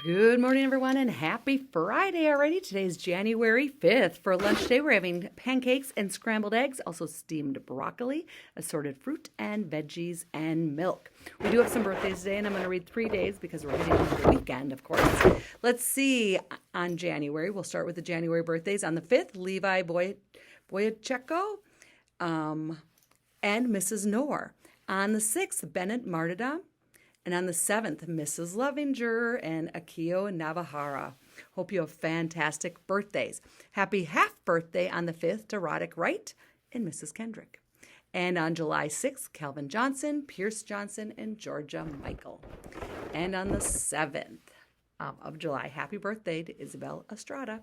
Good morning, everyone, and happy Friday already. Today's January 5th. For lunch today, we're having pancakes and scrambled eggs, also steamed broccoli, assorted fruit and veggies, and milk. We do have some birthdays today, and I'm going to read 3 days because we're heading into the weekend, of course. Let's see on January. We'll start with the January birthdays. On the 5th, Levi Boyacheko and Mrs. Knorr. On the 6th, Bennett Martyrdom. And on the 7th, Mrs. Lovinger and Akio Navahara. Hope you have fantastic birthdays. Happy half birthday on the 5th to Roddick Wright and Mrs. Kendrick. And on July 6th, Calvin Johnson, Pierce Johnson, and Georgia Michael. And on the 7th of July, happy birthday to Isabel Estrada.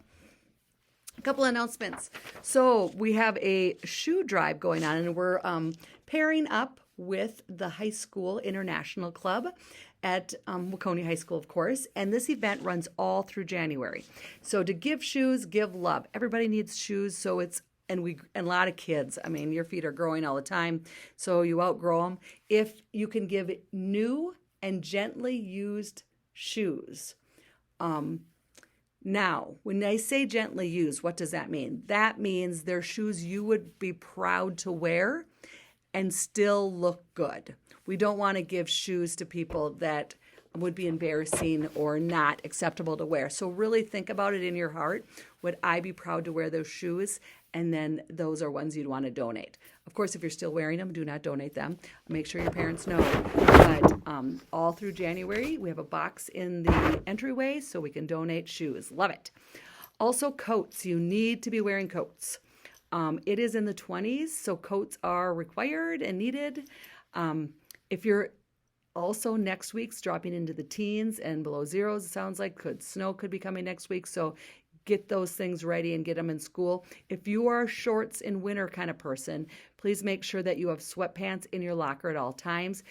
A couple announcements. So we have a shoe drive going on, and we're pairing up with the high school international club at Waconia High School, of course. And this event runs all through January. So to give shoes, give love. Everybody needs shoes, so it's and a lot of kids. I mean, your feet are growing all the time, so you outgrow them. If you can give new and gently used shoes. Now, when I say gently used, what does that mean? That means they're shoes you would be proud to wear and still look good. We don't want to give shoes to people that would be embarrassing or not acceptable to wear. So really think about it in your heart. Would I be proud to wear those shoes? And then those are ones you'd want to donate. Of course, if you're still wearing them, do not donate them. Make sure your parents know. But all through January, we have a box in the entryway so we can donate shoes. Love it. Also, coats. You need to be wearing coats. It is in the 20s, so coats are required and needed. If you're also next week's dropping into the teens and below zeros, it sounds like snow could be coming next week, so get those things ready and get them in school. If you are a shorts in winter kind of person, please make sure that you have sweatpants in your locker at all times.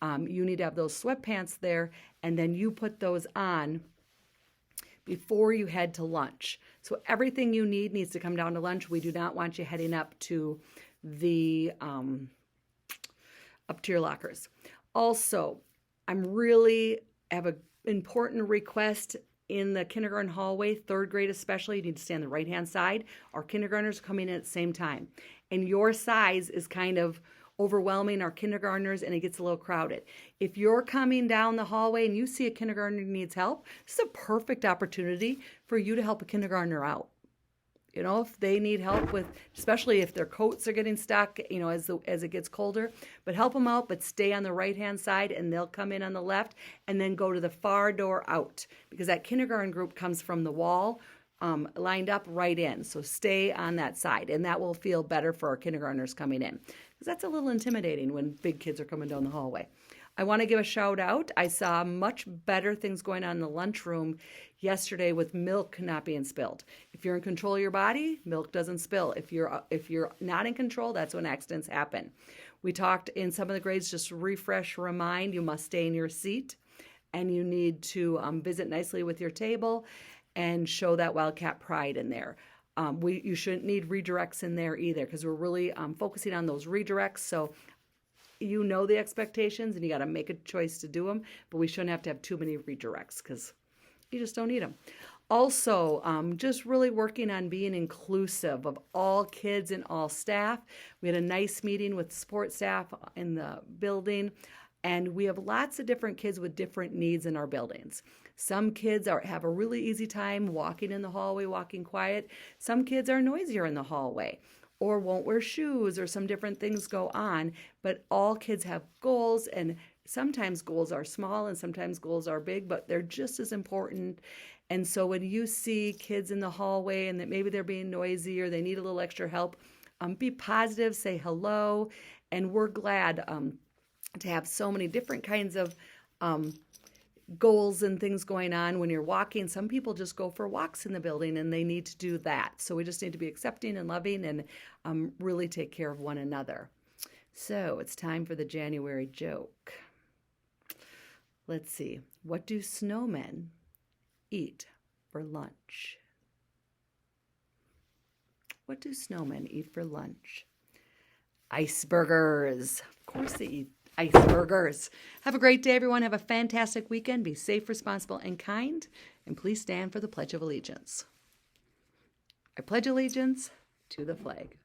You need to have those sweatpants there, and then you put those on before you head to lunch. So everything you need needs to come down to lunch. We do not want you heading up to the up to your lockers. Also, have an important request in the kindergarten hallway, 3rd grade especially. You need to stay on the right-hand side. Our kindergartners are coming in at the same time. And your size is kind of overwhelming our kindergartners, and it gets a little crowded. If you're coming down the hallway and you see a kindergartner who needs help, this is a perfect opportunity for you to help a kindergartner out. You know, if they need help with, especially if their coats are getting stuck, you know, as it gets colder, but help them out, but stay on the right-hand side, and they'll come in on the left and then go to the far door out, because that kindergarten group comes from the wall, lined up right in. So stay on that side, and that will feel better for our kindergartners coming in, because that's a little intimidating when big kids are coming down the hallway. I want to give a shout out. I saw much better things going on in the lunchroom yesterday with milk not being spilled. If you're in control of your body, milk doesn't spill. If you're not in control, that's when accidents happen. We talked in some of the grades, just remind, you must stay in your seat, and you need to visit nicely with your table and show that Wildcat pride in there. You shouldn't need redirects in there either, because we're really focusing on those redirects. So you know the expectations, and you got to make a choice to do them, but we shouldn't have to have too many redirects because you just don't need them. Also, just really working on being inclusive of all kids and all staff. We had a nice meeting with support staff in the building, and we have lots of different kids with different needs in our buildings. Some kids have a really easy time walking in the hallway, walking quiet. Some kids are noisier in the hallway or won't wear shoes, or some different things go on. But all kids have goals, and sometimes goals are small and sometimes goals are big, but they're just as important. And so when you see kids in the hallway and that maybe they're being noisy or they need a little extra help, be positive, say hello. And we're glad to have so many different kinds of goals and things going on when you're walking. Some people just go for walks in the building, and they need to do that. So we just need to be accepting and loving and really take care of one another. So it's time for the January joke. Let's see. What do snowmen eat for lunch? What do snowmen eat for lunch? Iceburgers. Of course they eat iceburgers. Have a great day, everyone. Have a fantastic weekend. Be safe, responsible, and kind. And please stand for the Pledge of Allegiance. I pledge allegiance to the flag